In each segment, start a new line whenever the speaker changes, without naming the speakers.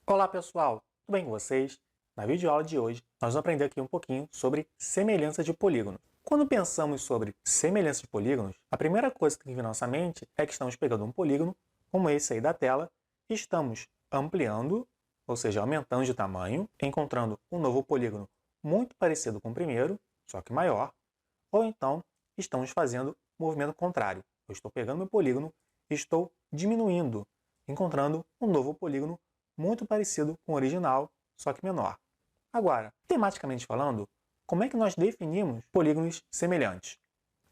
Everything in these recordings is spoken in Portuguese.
Olá pessoal, tudo bem com vocês? Na videoaula de hoje, nós vamos aprender aqui um pouquinho sobre semelhança de polígonos. Quando pensamos sobre semelhança de polígonos, a primeira coisa que tem que vir na nossa mente é que estamos pegando um polígono, como esse aí da tela, e estamos ampliando, ou seja, aumentando de tamanho, encontrando um novo polígono muito parecido com o primeiro, só que maior, ou então estamos fazendo o movimento contrário. Eu estou pegando meu polígono e estou diminuindo, encontrando um novo polígono muito parecido com o original, só que menor. Agora, tematicamente falando, como é que nós definimos polígonos semelhantes?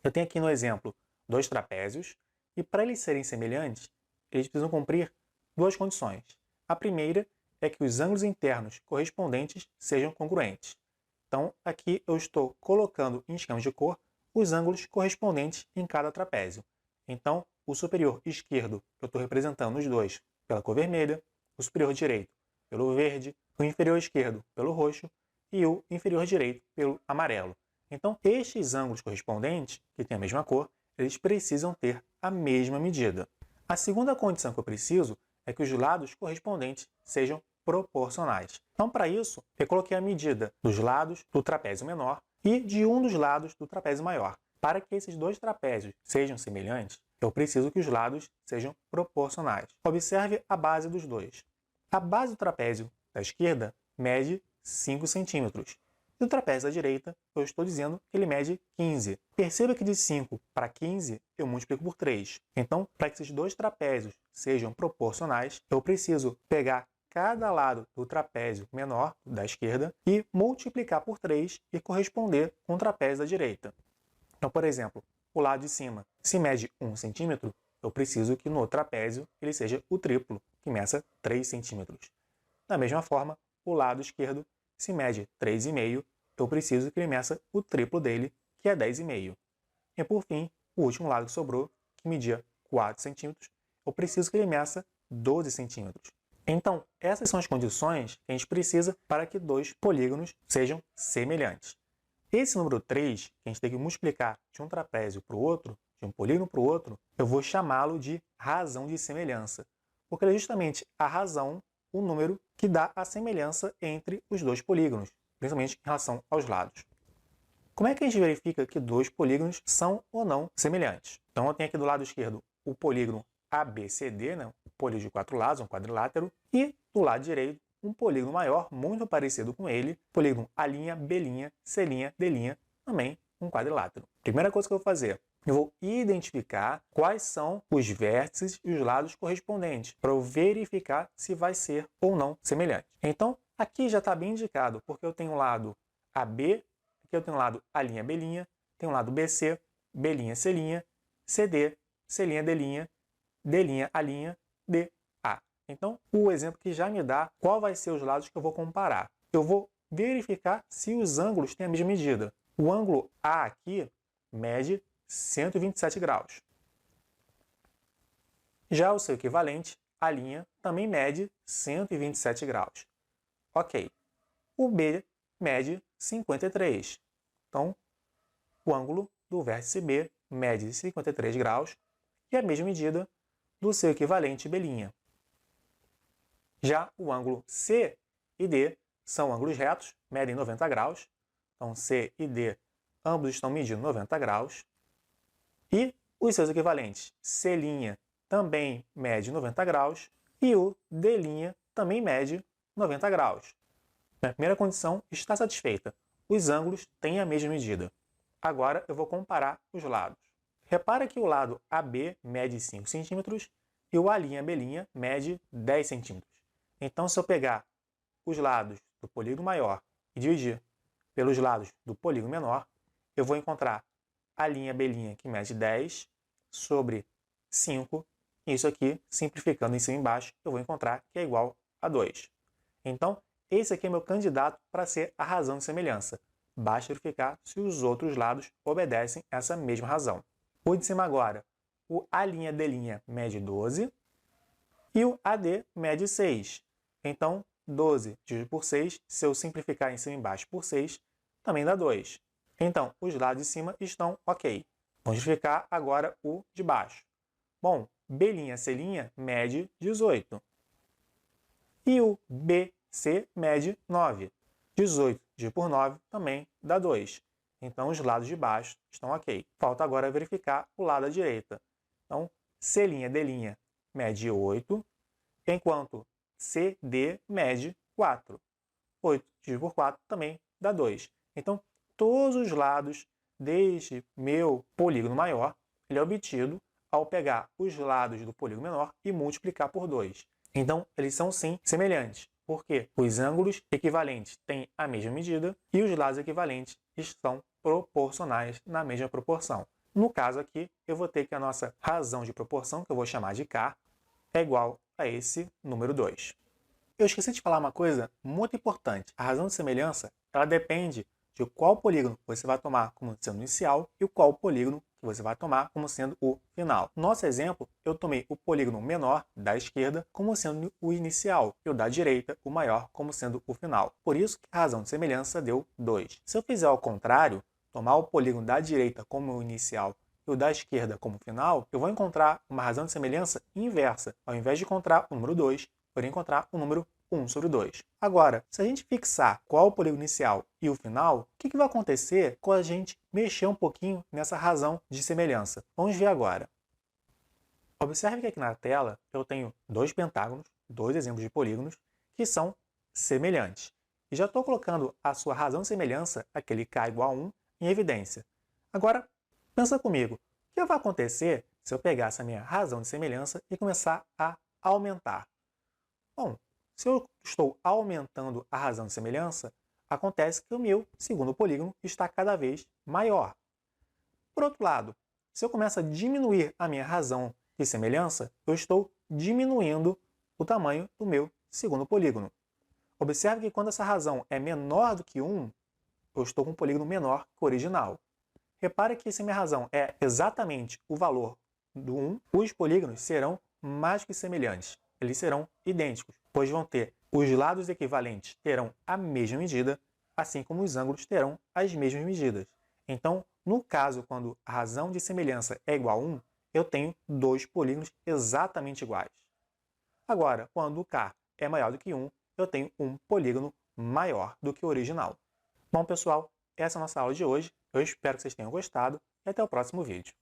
Eu tenho aqui no exemplo dois trapézios, e para eles serem semelhantes, eles precisam cumprir duas condições. A primeira é que os ângulos internos correspondentes sejam congruentes. Então, aqui eu estou colocando em esquemas de cor os ângulos correspondentes em cada trapézio. Então, o superior esquerdo eu estou representando os dois pela cor vermelha, o superior direito pelo verde, o inferior esquerdo pelo roxo e o inferior direito pelo amarelo. Então, estes ângulos correspondentes, que têm a mesma cor, eles precisam ter a mesma medida. A segunda condição que eu preciso é que os lados correspondentes sejam proporcionais. Então, para isso, eu coloquei a medida dos lados do trapézio menor e de um dos lados do trapézio maior. Para que esses dois trapézios sejam semelhantes, eu preciso que os lados sejam proporcionais. Observe a base dos dois. A base do trapézio da esquerda mede 5 centímetros. E o trapézio da direita, eu estou dizendo que ele mede 15. Perceba que de 5 para 15 eu multiplico por 3. Então, para que esses dois trapézios sejam proporcionais, eu preciso pegar cada lado do trapézio menor, da esquerda, e multiplicar por 3 e corresponder com o trapézio da direita. Então, por exemplo, o lado de cima, se mede 1 centímetro, eu preciso que no trapézio ele seja o triplo, que meça 3 centímetros. Da mesma forma, o lado esquerdo, se mede 3,5, eu preciso que ele meça o triplo dele, que é 10,5. E por fim, o último lado que sobrou, que media 4 centímetros, eu preciso que ele meça 12 centímetros. Então, essas são as condições que a gente precisa para que dois polígonos sejam semelhantes. Esse número 3, que a gente tem que multiplicar de um trapézio para o outro, de um polígono para o outro, eu vou chamá-lo de razão de semelhança, porque ele é justamente a razão, o número que dá a semelhança entre os dois polígonos, principalmente em relação aos lados. Como é que a gente verifica que dois polígonos são ou não semelhantes? Então, eu tenho aqui do lado esquerdo o polígono ABCD, né? O polígono de 4 lados, um quadrilátero, e do lado direito um polígono maior, muito parecido com ele, polígono A', B', C', D', também um quadrilátero. Primeira coisa que eu vou fazer, eu vou identificar quais são os vértices e os lados correspondentes, para eu verificar se vai ser ou não semelhante. Então, aqui já está bem indicado, porque eu tenho o lado AB, aqui eu tenho o lado A', B', tenho o lado BC, B', C', CD, C', D', D', A', D, A. Então, o exemplo que já me dá qual vai ser os lados que eu vou comparar. Eu vou verificar se os ângulos têm a mesma medida. O ângulo A aqui mede 127 graus. Já o seu equivalente, a linha, também mede 127 graus. Ok. O B mede 53. Então, o ângulo do vértice B mede 53 graus e a mesma medida do seu equivalente B'. Já o ângulo C e D são ângulos retos, medem 90 graus. Então, C e D, ambos estão medindo 90 graus. E os seus equivalentes, C' também mede 90 graus e o D' também mede 90 graus. A primeira condição está satisfeita. Os ângulos têm a mesma medida. Agora eu vou comparar os lados. Repara que o lado AB mede 5 centímetros e o A', B' mede 10 centímetros. Então, se eu pegar os lados do polígono maior e dividir pelos lados do polígono menor, eu vou encontrar A', B', que mede 10 sobre 5. E isso aqui, simplificando em cima e embaixo, eu vou encontrar que é igual a 2. Então, esse aqui é meu candidato para ser a razão de semelhança. Basta verificar se os outros lados obedecem essa mesma razão. O de cima agora, o A', D' mede 12 e o AD mede 6. Então, 12 dividido por 6, se eu simplificar em cima e embaixo por 6, também dá 2. Então, os lados de cima estão ok. Vamos verificar agora o de baixo. Bom, B', C' mede 18. E o BC mede 9. 18 dividido por 9 também dá 2. Então, os lados de baixo estão ok. Falta agora verificar o lado da direita. Então, C'D' mede 8, enquanto CD mede 4. 8 dividido por 4 também dá 2. Então, todos os lados deste meu polígono maior, ele é obtido ao pegar os lados do polígono menor e multiplicar por 2. Então, eles são sim semelhantes, porque os ângulos equivalentes têm a mesma medida e os lados equivalentes estão proporcionais na mesma proporção. No caso aqui, eu vou ter que a nossa razão de proporção, que eu vou chamar de K, é igual a esse número 2. Eu esqueci de falar uma coisa muito importante. A razão de semelhança, ela depende de qual polígono você vai tomar como sendo inicial e qual polígono que você vai tomar como sendo o final. No nosso exemplo, eu tomei o polígono menor da esquerda como sendo o inicial e o da direita, o maior, como sendo o final. Por isso que a razão de semelhança deu 2. Se eu fizer ao contrário, tomar o polígono da direita como o inicial e o da esquerda como final, eu vou encontrar uma razão de semelhança inversa. Ao invés de encontrar o número 2, eu vou encontrar o número 1 sobre 2. Agora, se a gente fixar qual é o polígono inicial e o final, o que vai acontecer quando a gente mexer um pouquinho nessa razão de semelhança? Vamos ver agora. Observe que aqui na tela eu tenho dois pentágonos, dois exemplos de polígonos, que são semelhantes. E já estou colocando a sua razão de semelhança, aquele K igual a 1, em evidência. Agora, pensa comigo, o que vai acontecer se eu pegar essa minha razão de semelhança e começar a aumentar? Bom, se eu estou aumentando a razão de semelhança, acontece que o meu segundo polígono está cada vez maior. Por outro lado, se eu começo a diminuir a minha razão de semelhança, eu estou diminuindo o tamanho do meu segundo polígono. Observe que quando essa razão é menor do que 1, eu estou com um polígono menor que o original. Repare que se a minha razão é exatamente o valor do 1, os polígonos serão mais que semelhantes. Eles serão idênticos, pois vão ter os lados equivalentes terão a mesma medida, assim como os ângulos terão as mesmas medidas. Então, no caso, quando a razão de semelhança é igual a 1, eu tenho dois polígonos exatamente iguais. Agora, quando o K é maior do que 1, eu tenho um polígono maior do que o original. Bom, pessoal, essa é a nossa aula de hoje. Eu espero que vocês tenham gostado e até o próximo vídeo.